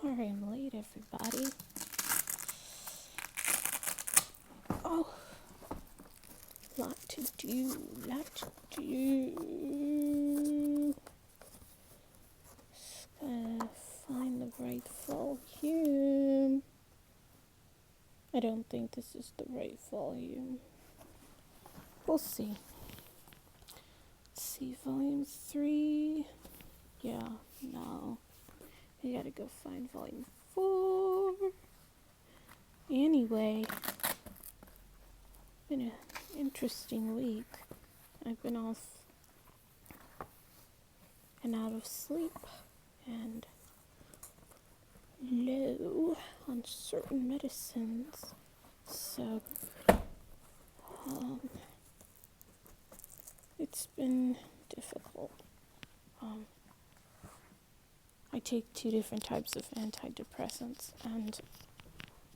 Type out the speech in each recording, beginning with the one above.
Sorry I'm late, everybody. Oh, lot to do. Just gotta find the right volume. I don't think this is the right volume. We'll see. Let's see, volume 3. Yeah, no. I gotta go find volume 4. Anyway, been an interesting week. I've been off and out of sleep and low on certain medicines. So, it's been difficult. I take 2 different types of antidepressants, and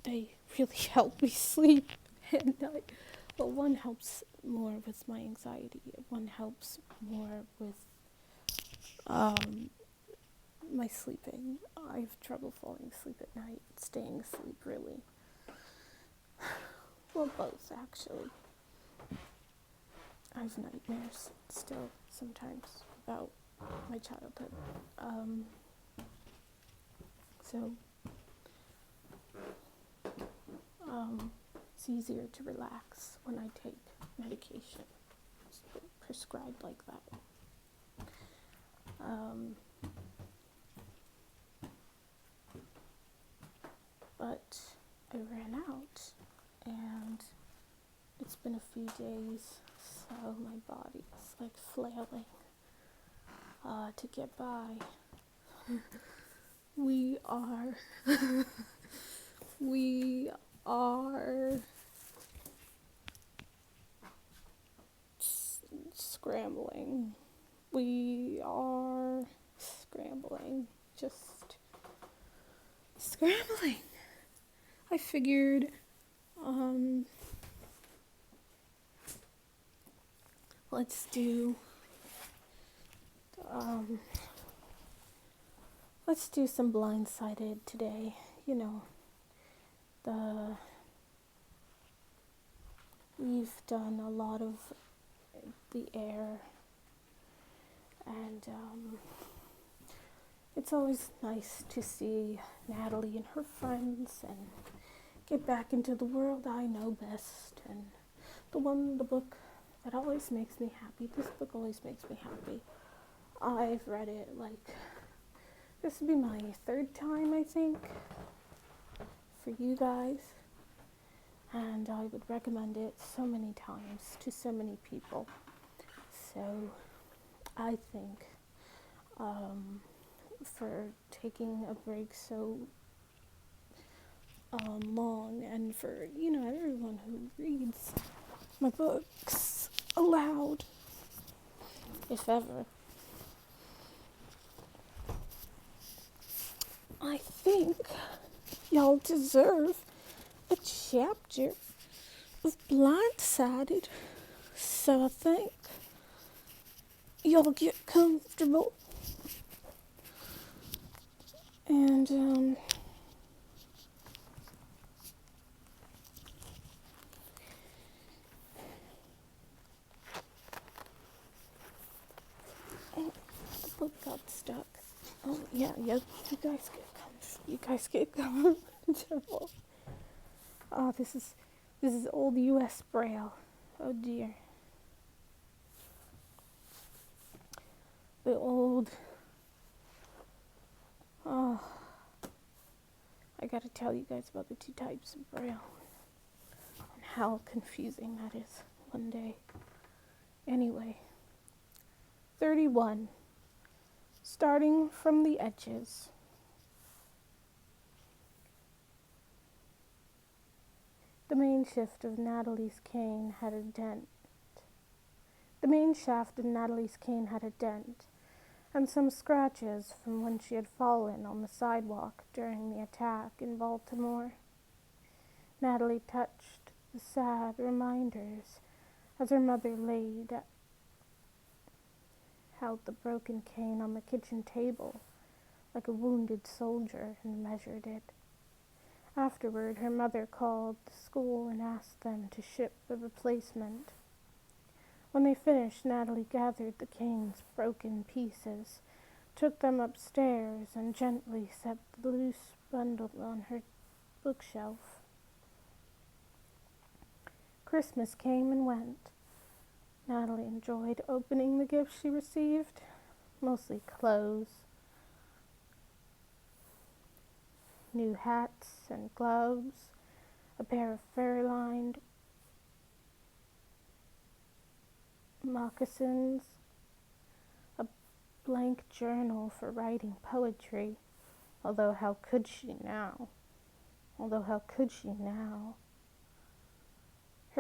they really help me sleep at night. Well, one helps more with my anxiety. One helps more with my sleeping. I have trouble falling asleep at night, staying asleep really. Well, both actually. I have nightmares still sometimes about my childhood. So it's easier to relax when I take medication. It's prescribed like that. But I ran out, and it's been a few days, so my body's like flailing to get by. We are scrambling. We are scrambling. Just scrambling. I figured, let's do some Blindsided today. You know, we've done a lot of the Air, and it's always nice to see Natalie and her friends and get back into the world I know best, and the book that always makes me happy. This book always makes me happy. I've read it this would be my 3rd time, I think, for you guys, and I would recommend it so many times to so many people. So I think for taking a break so long, and for everyone who reads my books aloud, if ever, I think y'all deserve a chapter of Blindsided. So I think y'all get comfortable, and the book got stuck. Oh yeah, you guys get comfortable. Oh, this is old U.S. Braille. Oh dear. The old. Oh, I gotta tell you guys about the 2 types of Braille and how confusing that is one day. Anyway, 31. Starting from the edges. The main shaft of Natalie's cane had a dent. And some scratches from when she had fallen on the sidewalk during the attack in Baltimore. Natalie touched the sad reminders as her mother laid out the broken cane on the kitchen table like a wounded soldier, and measured it. Afterward, her mother called the school and asked them to ship a replacement. When they finished, Natalie gathered the cane's broken pieces, took them upstairs, and gently set the loose bundle on her bookshelf. Christmas came and went. Natalie enjoyed opening the gifts she received, mostly clothes, new hats and gloves, a pair of fur-lined moccasins, a blank journal for writing poetry, although how could she now? Her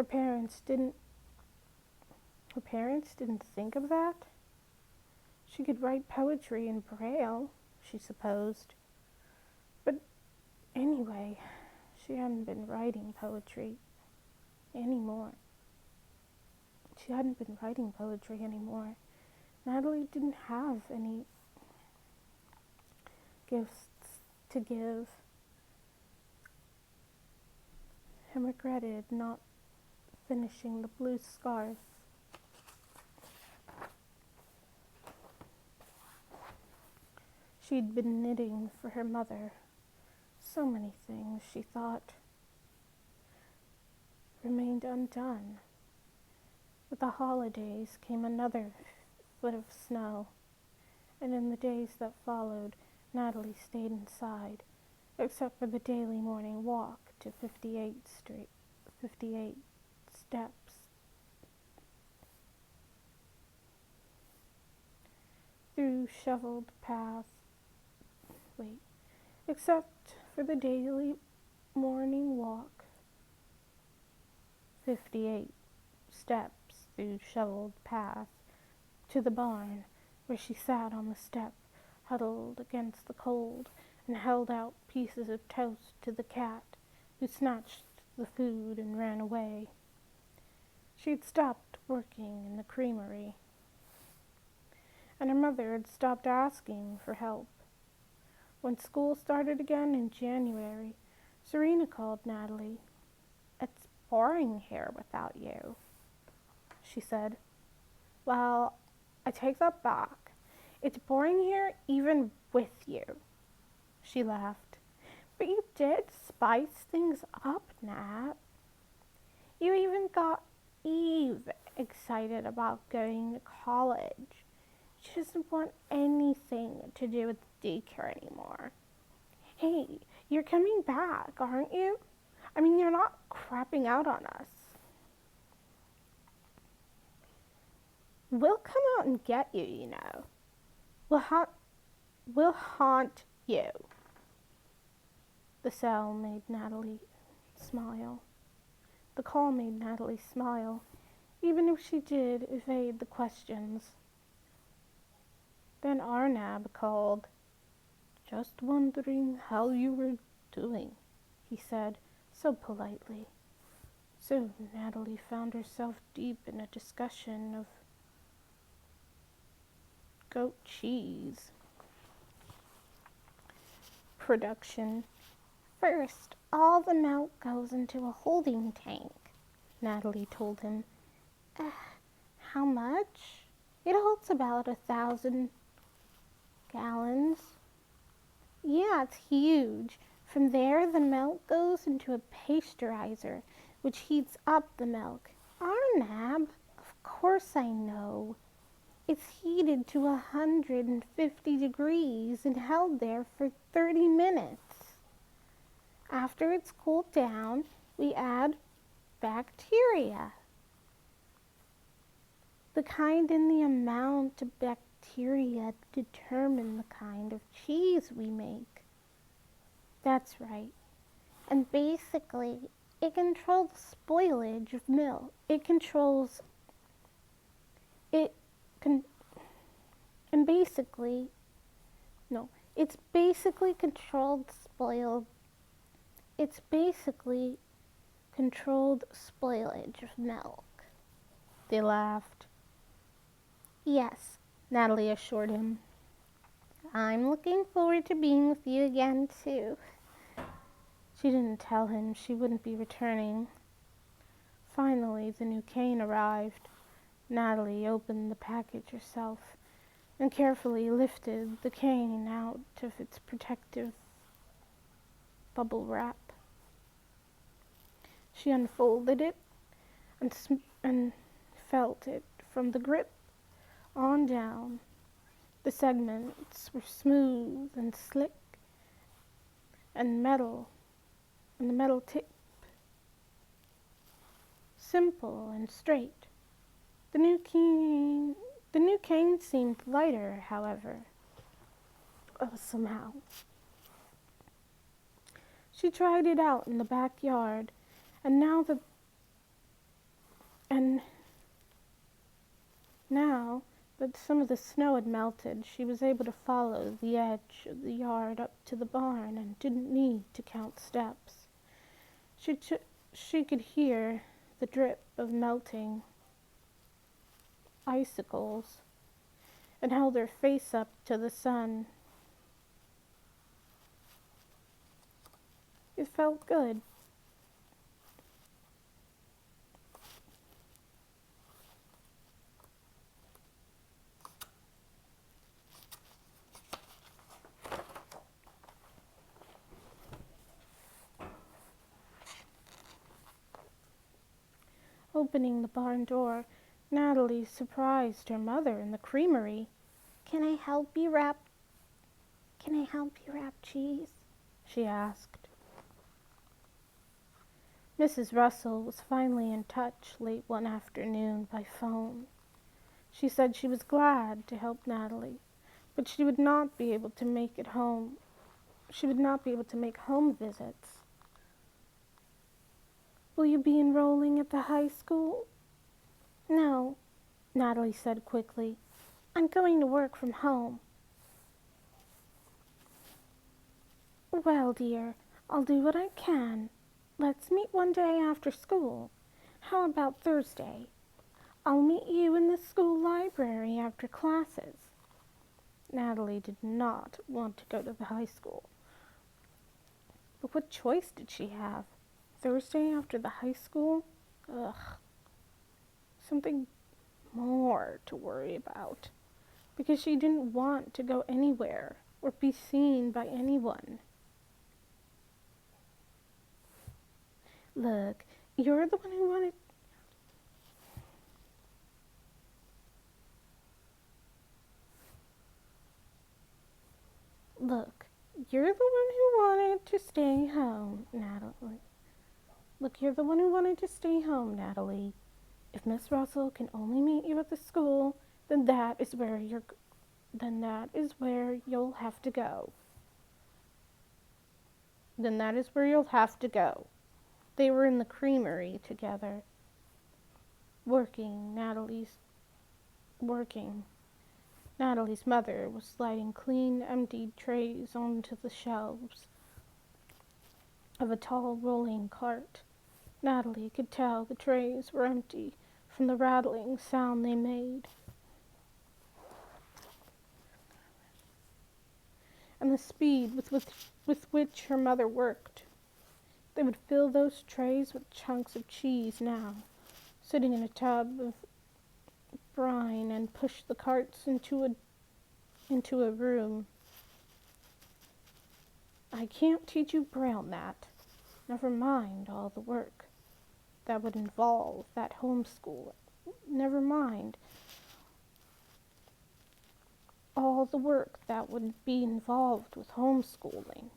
parents didn't think of that. She could write poetry in Braille, she supposed. But anyway, she hadn't been writing poetry anymore. Natalie didn't have any gifts to give, and regretted not finishing the blue scarf. She'd been knitting for her mother. So many things, she thought, remained undone. With the holidays came another foot of snow, and in the days that followed, Natalie stayed inside, except for the daily morning walk to 58 steps. Through shoveled paths, except for the daily morning walk, 58 steps through shoveled paths to the barn, where she sat on the step, huddled against the cold, and held out pieces of toast to the cat, who snatched the food and ran away. She had stopped working in the creamery, and her mother had stopped asking for help. When school started again in January, Serena called Natalie. "It's boring here without you," she said. "Well, I take that back. It's boring here even with you," she laughed. "But you did spice things up, Nat. You even got Eve excited about going to college. She doesn't want anything to do with daycare anymore. Hey, you're coming back, aren't you? I mean, you're not crapping out on us." "We'll come out and get you, you know. We'll haunt you." The call made Natalie smile, even if she did evade the questions. Then Arnab called. "Just wondering how you were doing," he said, so politely. Soon Natalie found herself deep in a discussion of goat cheese production. "First, all the milk goes into a holding tank," Natalie told him. How much?" "It holds about 1,000 gallons. Yeah, it's huge. From there, the milk goes into a pasteurizer, which heats up the milk." "Arnab, of course I know. It's heated to 150 degrees and held there for 30 minutes. After it's cooled down, we add bacteria. The kind and the amount of bacteria determine the kind of cheese we make." "That's right. And basically, it controls the spoilage of milk. It's basically controlled spoilage of milk." They laughed. "Yes," Natalie assured him. I'm looking forward to being with you again, too. She didn't tell him she wouldn't be returning. Finally, the new cane arrived. Natalie opened the package herself and carefully lifted the cane out of its protective bubble wrap. She unfolded it and felt it from the grip on down. The segments were smooth and slick, and the metal tip simple and straight. The new cane seemed lighter, however, somehow. She tried it out in the backyard, and now that some of the snow had melted, she was able to follow the edge of the yard up to the barn and didn't need to count steps. She could hear the drip of melting icicles and held her face up to the sun. It felt good. Opening the barn door, Natalie surprised her mother in the creamery. Can I help you wrap cheese?" she asked. Mrs. Russell was finally in touch late one afternoon by phone. She said she was glad to help Natalie, but she would not be able to make it home. She would not be able to make home visits. Will you be enrolling at the high school? No, Natalie said quickly. I'm going to work from home. Well, dear, I'll do what I can. Let's meet one day after school. How about Thursday? I'll meet you in the school library after classes. Natalie did not want to go to the high school. But what choice did she have? Thursday after the high school? Ugh. Something more to worry about. Because she didn't want to go anywhere or be seen by anyone. Look, you're the one who wanted... Look, you're the one who wanted to stay home, Natalie. Look, you're the one who wanted to stay home, Natalie. If Miss Russell can only meet you at the school, then that is where you'll have to go. Then that is where you'll have to go. They were in the creamery together, working. Natalie's mother was sliding clean, emptied trays onto the shelves of a tall rolling cart. Natalie could tell the trays were empty from the rattling sound they made, and the speed with which her mother worked. They would fill those trays with chunks of cheese now, sitting in a tub of brine, and push the carts into a room. I can't teach you Braille, Nat. Never mind all the work that would involve that homeschool. Never mind all the work that would be involved with homeschooling.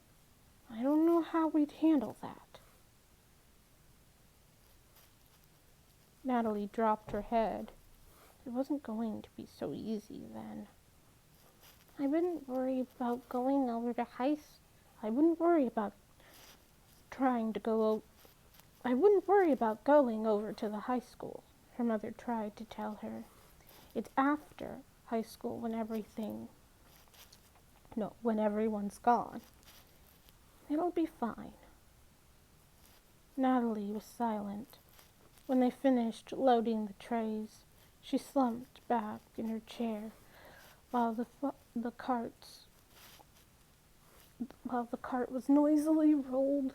I don't know how we'd handle that. Natalie dropped her head. It wasn't going to be so easy then. I wouldn't worry about going over to I wouldn't worry about going over to the high school, her mother tried to tell her. It's after high school when everyone's gone. It'll be fine. Natalie was silent. When they finished loading the trays, she slumped back in her chair while the carts while the cart was noisily rolled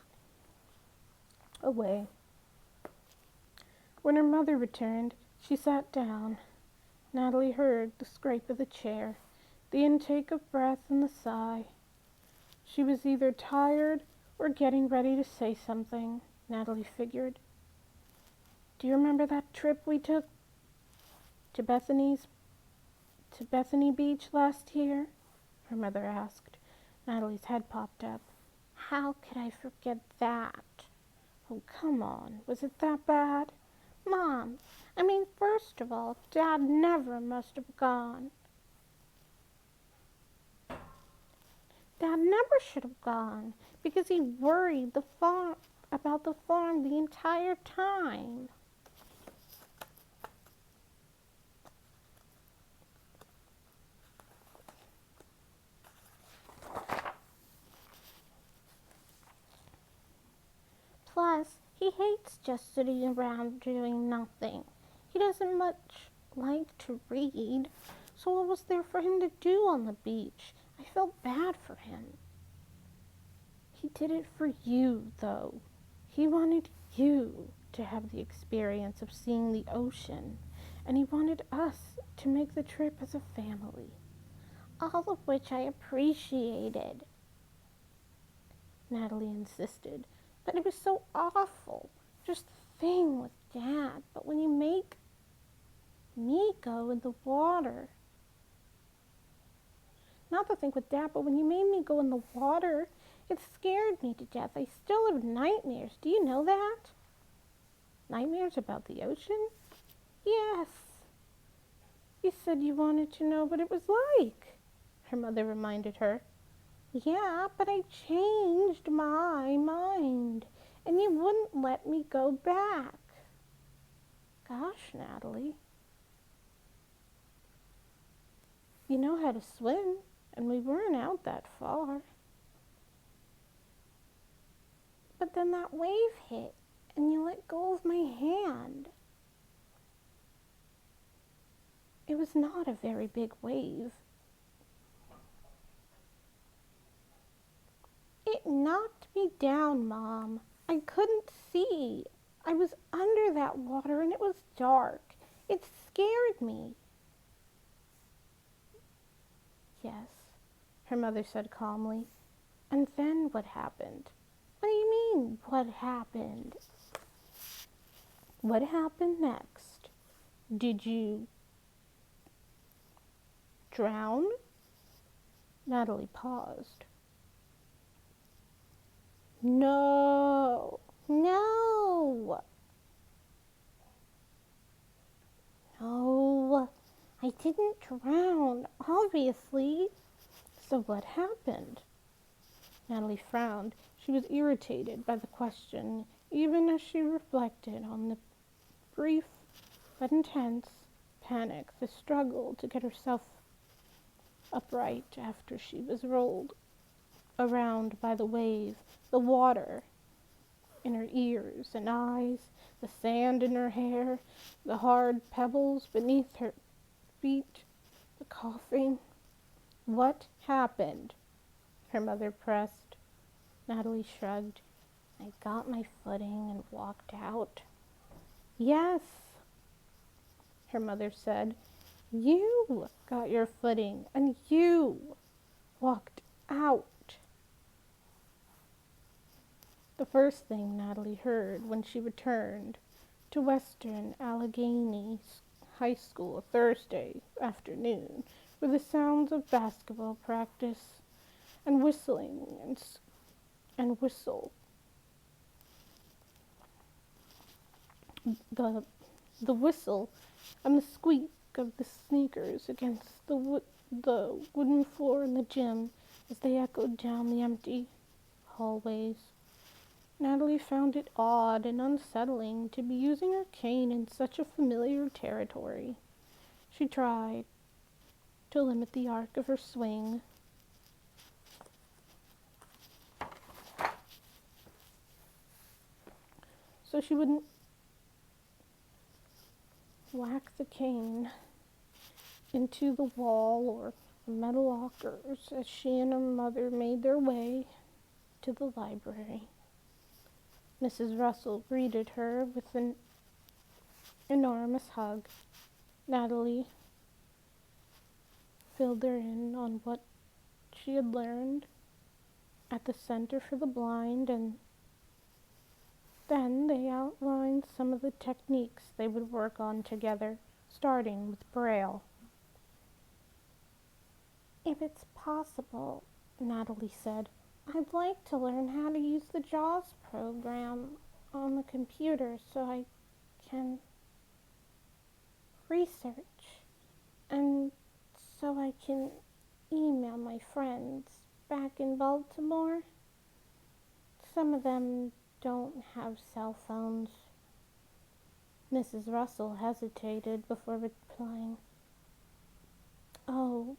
away. When her mother returned, she sat down. Natalie heard the scrape of the chair, the intake of breath and the sigh. She was either tired or getting ready to say something, Natalie figured. Do you remember that trip we took to Bethany Beach last year? Her mother asked. Natalie's head popped up. How could I forget that? Oh, come on. Was it that bad? Mom, first of all, Dad never must have gone. Dad never should have gone because he worried about the farm the entire time. Plus, he hates just sitting around doing nothing. He doesn't much like to read, so what was there for him to do on the beach? I felt bad for him. He did it for you, though. He wanted you to have the experience of seeing the ocean, and he wanted us to make the trip as a family. All of which I appreciated, Natalie insisted. But it was so awful. Just the thing with Dad. But when you make me go in the water. Not the thing with Dad, but when you made me go in the water, it scared me to death. I still have nightmares. Do you know that? Nightmares about the ocean? Yes. You said you wanted to know what it was like, her mother reminded her. Yeah, but I changed my mind, and you wouldn't let me go back. Gosh, Natalie. You know how to swim, and we weren't out that far. But then that wave hit, and you let go of my hand. It was not a very big wave. It knocked me down, Mom. I couldn't see. I was under that water and it was dark. It scared me. Yes, her mother said calmly. And then what happened? What do you mean, what happened? What happened next? Did you drown? Natalie paused. No. No, I didn't drown, obviously. So what happened? Natalie frowned. She was irritated by the question, even as she reflected on the brief but intense panic, the struggle to get herself upright after she was rolled around by the wave, the water in her ears and eyes, the sand in her hair, the hard pebbles beneath her feet, the coughing. What happened? Her mother pressed. Natalie shrugged. I got my footing and walked out. Yes, her mother said. You got your footing and you walked out. The first thing Natalie heard when she returned to Western Allegheny High School Thursday afternoon were the sounds of basketball practice and whistling and whistle. The whistle and the squeak of the sneakers against the wooden floor in the gym as they echoed down the empty hallways. Natalie found it odd and unsettling to be using her cane in such a familiar territory. She tried to limit the arc of her swing. So she wouldn't whack the cane into the wall or the metal lockers as she and her mother made their way to the library. Mrs. Russell greeted her with an enormous hug. Natalie filled her in on what she had learned at the Center for the Blind, and then they outlined some of the techniques they would work on together, starting with Braille. If it's possible, Natalie said, I'd like to learn how to use the JAWS program on the computer so I can research and so I can email my friends back in Baltimore. Some of them don't have cell phones. Mrs. Russell hesitated before replying. Oh,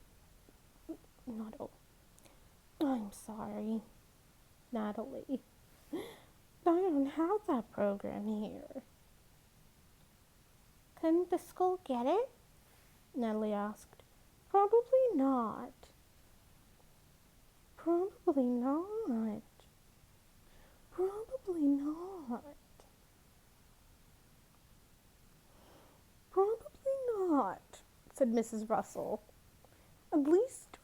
no, I'm sorry, Natalie. I don't have that program here. Couldn't the school get it? Natalie asked. Probably not. Probably not. Probably not. Probably not, said Mrs. Russell. At least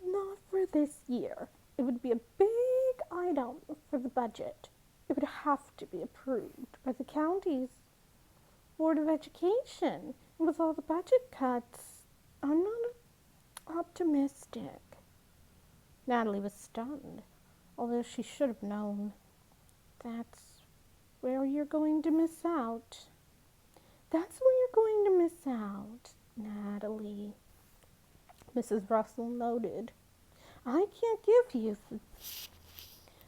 not for this year. It would be a big item for the budget. It would have to be approved by the county's Board of Education. And with all the budget cuts, I'm not optimistic. Natalie was stunned, although she should have known. That's where you're going to miss out. That's where you're going to miss out, Natalie. Mrs. Russell noted. I can't give you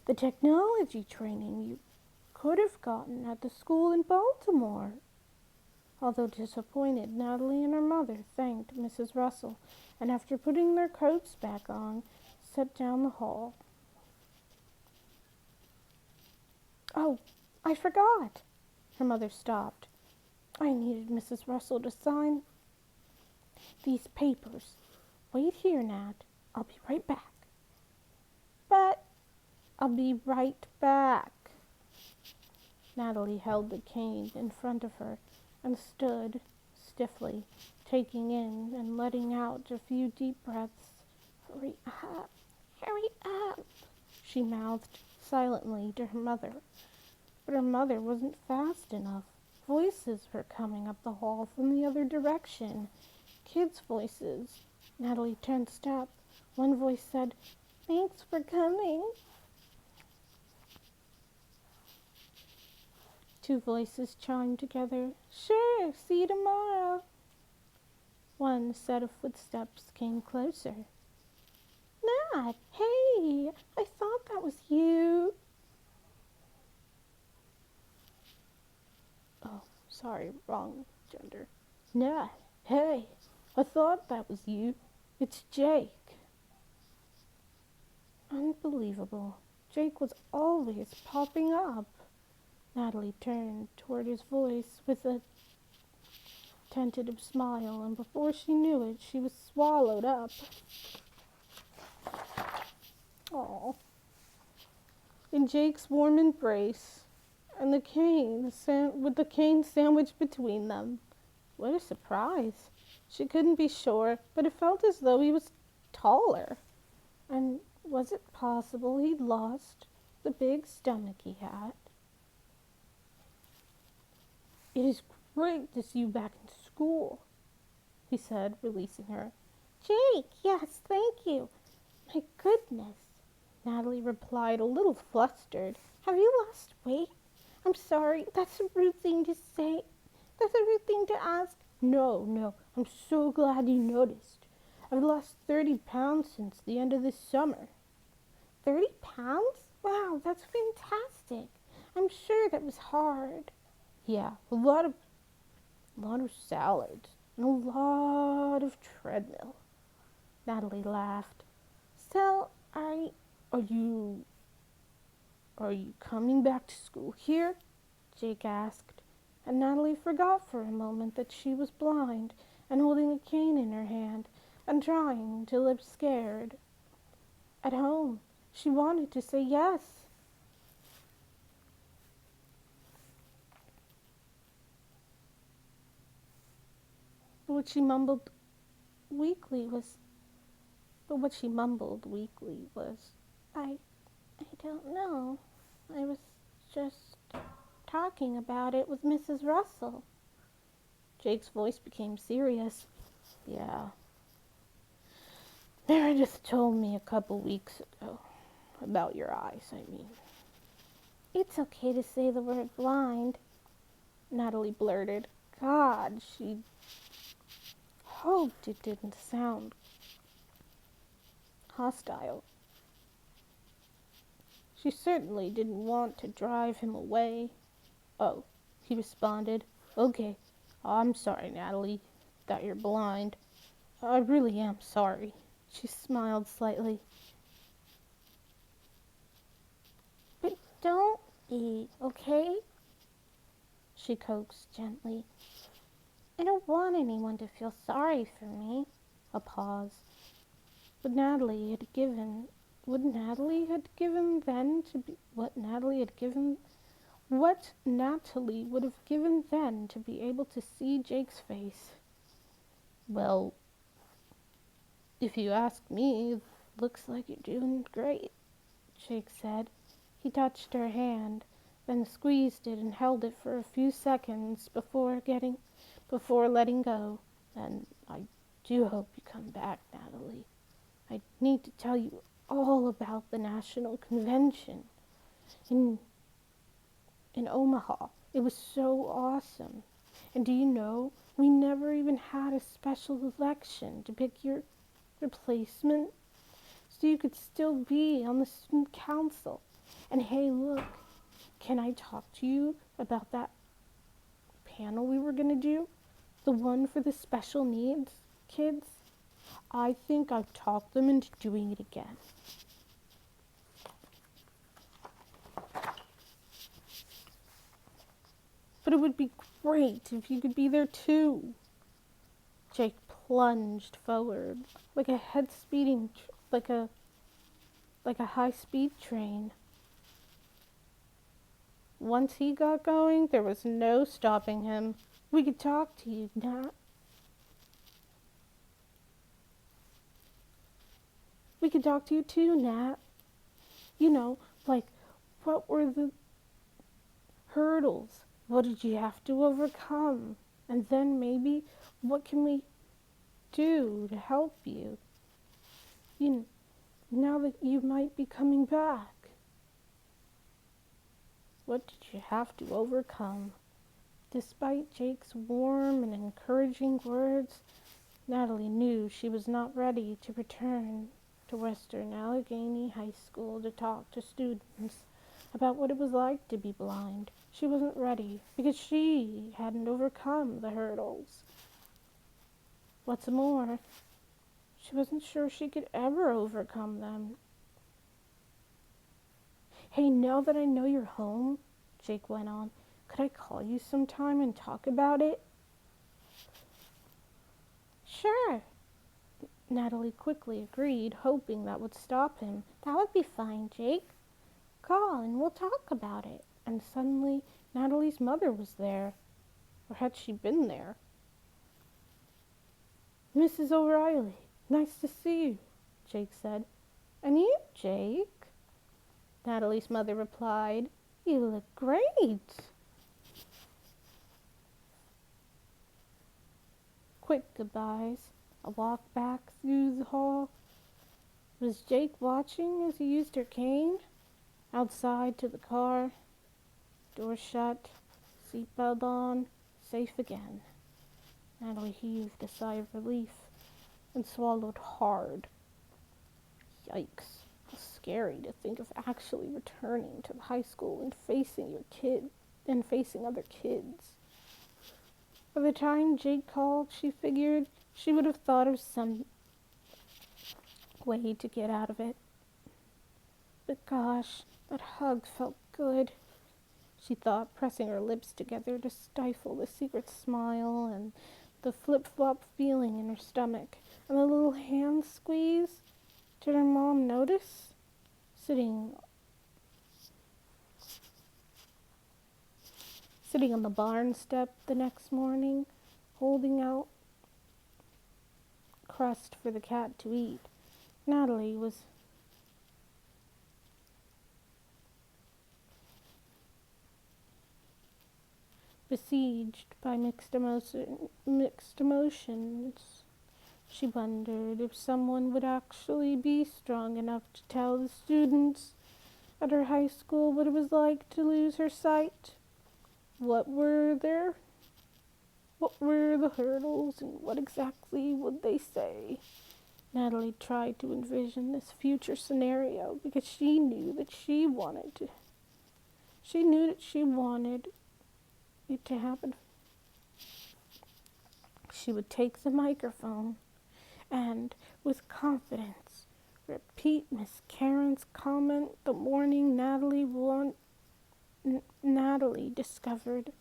the technology training you could have gotten at the school in Baltimore. Although disappointed, Natalie and her mother thanked Mrs. Russell, and after putting their coats back on, set down the hall. Oh, I forgot. Her mother stopped. I needed Mrs. Russell to sign these papers. Wait here, Nat. I'll be right back. But I'll be right back. Natalie held the cane in front of her and stood stiffly, taking in and letting out a few deep breaths. Hurry up, she mouthed silently to her mother. But her mother wasn't fast enough. Voices were coming up the hall from the other direction. Kids' voices. Natalie tensed up. One voice said, Thanks for coming. Two voices chimed together. Sure, see you tomorrow. One set of footsteps came closer. Nat, hey, I thought that was you. Oh, sorry, wrong gender. Nat, hey, I thought that was you. It's Jake. Unbelievable. Jake was always popping up. Natalie turned toward his voice with a tentative smile, and before she knew it, she was swallowed up. Aww. In Jake's warm embrace, and the cane with the cane sandwiched between them. What a surprise. She couldn't be sure, but it felt as though he was taller. And was it possible he'd lost the big stomach he had? It is great to see you back in school, he said, releasing her. Jake, yes, thank you. My goodness, Natalie replied, a little flustered. Have you lost weight? I'm sorry, that's a rude thing to say. That's a rude thing to ask. No, I'm so glad you noticed. I've lost 30 pounds since the end of this summer. 30 pounds? Wow, that's fantastic. I'm sure that was hard. Yeah, a lot of salads and a lot of treadmill. Natalie laughed. So, are you coming back to school here? Jake asked, and Natalie forgot for a moment that she was blind and holding a cane in her hand. and trying to look scared. At home, she wanted to say yes. But what she mumbled weakly was, I don't know. I was just talking about it with Mrs. Russell. Jake's voice became serious. Yeah, Meredith told me a couple weeks ago. About your eyes, I mean. It's okay to say the word blind, Natalie blurted. God, she hoped it didn't sound hostile. She certainly didn't want to drive him away. Oh, he responded. Okay, I'm sorry, Natalie, that you're blind. I really am sorry. She smiled slightly. But don't be, okay? She coaxed gently. I don't want anyone to feel sorry for me. A pause. But Natalie had given what Natalie had given then to be what Natalie had given what Natalie would have given then to be able to see Jake's face. Well, if you ask me, looks like you're doing great, Jake said. He touched her hand, then squeezed it and held it for a few seconds before letting go. And I do hope you come back, Natalie. I need to tell you all about the National Convention in Omaha. It was so awesome. And do you know, we never even had a special election to pick your replacement, so you could still be on the student council. And hey, look, can I talk to you about that panel we were going to do? The one for the special needs kids? I think I've talked them into doing it again. But it would be great if you could be there too. Jake plunged forward like a high-speed train. Once he got going, there was no stopping him. We could talk to you, Nat. We could talk to you too, Nat. You know, like, what were the hurdles? What did you have to overcome? And then maybe, what can we do to help you? Now that you might be coming back. What did you have to overcome? Despite Jake's warm and encouraging words, Natalie knew she was not ready to return to Western Allegheny High School to talk to students about what it was like to be blind. She wasn't ready because she hadn't overcome the hurdles. What's more, she wasn't sure she could ever overcome them. Hey, now that I know you're home, Jake went on, could I call you sometime and talk about it? Sure, Natalie quickly agreed, hoping that would stop him. That would be fine, Jake. Call and we'll talk about it. And suddenly, Natalie's mother was there. Or had she been there? Mrs. O'Reilly, nice to see you, Jake said. And you, Jake? Natalie's mother replied. You look great. Quick goodbyes. A walk back through the hall. Was Jake watching as he used her cane? Outside to the car. Door shut. Seatbelt on. Safe again. Natalie heaved a sigh of relief and swallowed hard. Yikes. How scary to think of actually returning to the high school and facing other kids. By the time Jake called, she figured she would have thought of some way to get out of it. But gosh, that hug felt good, she thought, pressing her lips together to stifle the secret smile and the flip-flop feeling in her stomach, and the little hand squeeze. Did her mom notice? Sitting on the barn step the next morning, holding out crust for the cat to eat. Natalie was besieged by mixed emotions. She wondered if someone would actually be strong enough to tell the students at her high school what it was like to lose her sight. What were the hurdles, and what exactly would they say? Natalie tried to envision this future scenario because she knew that she wanted it to happen. She would take the microphone and, with confidence, repeat Miss Karen's comment the morning Natalie discovered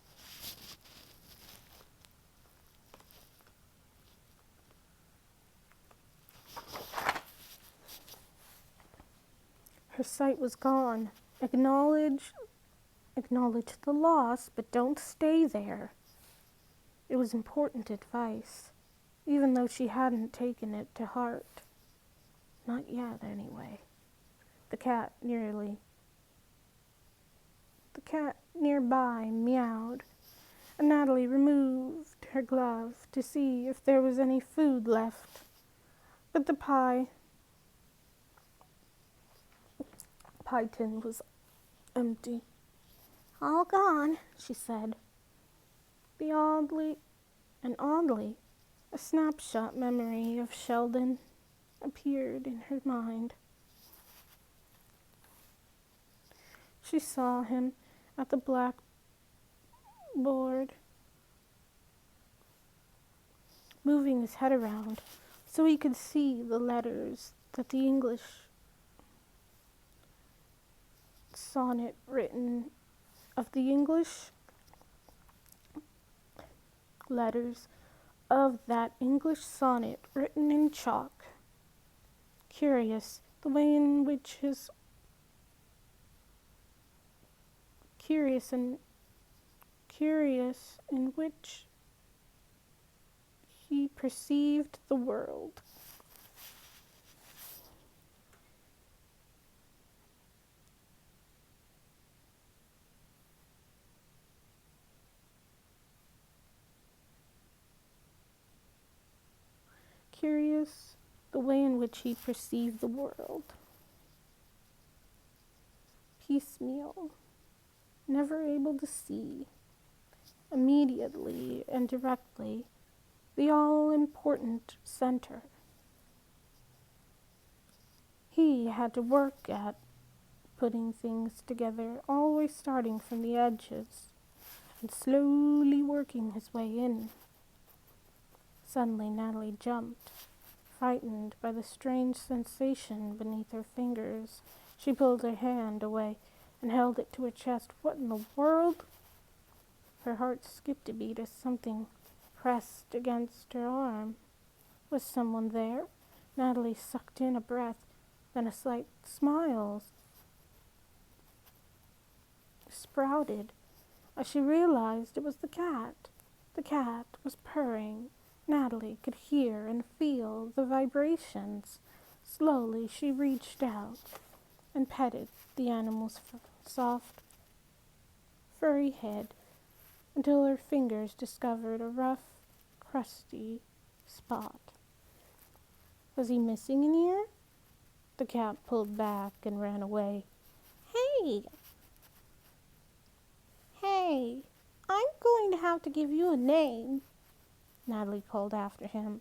her sight was gone. Acknowledge the loss, but don't stay there. It was important advice, even though she hadn't taken it to heart. Not yet, anyway. The cat nearby meowed, and Natalie removed her glove to see if there was any food left. But the pie tin was empty. All gone, she said. Oddly, a snapshot memory of Sheldon appeared in her mind. She saw him at the blackboard, moving his head around so he could see the letters that the English sonnet written of the English letters of that English sonnet written in chalk. Curious the way in which he perceived the world. Curious the way in which he perceived the world. Piecemeal, never able to see, immediately and directly, the all-important center. He had to work at putting things together, always starting from the edges and slowly working his way in. Suddenly Natalie jumped, frightened by the strange sensation beneath her fingers. She pulled her hand away and held it to her chest. What in the world? Her heart skipped a beat as something pressed against her arm. Was someone there? Natalie sucked in a breath, then a slight smile sprouted as she realized it was the cat. The cat was purring. Natalie could hear and feel the vibrations. Slowly she reached out and petted the animal's soft, furry head until her fingers discovered a rough, crusty spot. Was he missing an ear? The cat pulled back and ran away. Hey, I'm going to have to give you a name, Natalie called after him.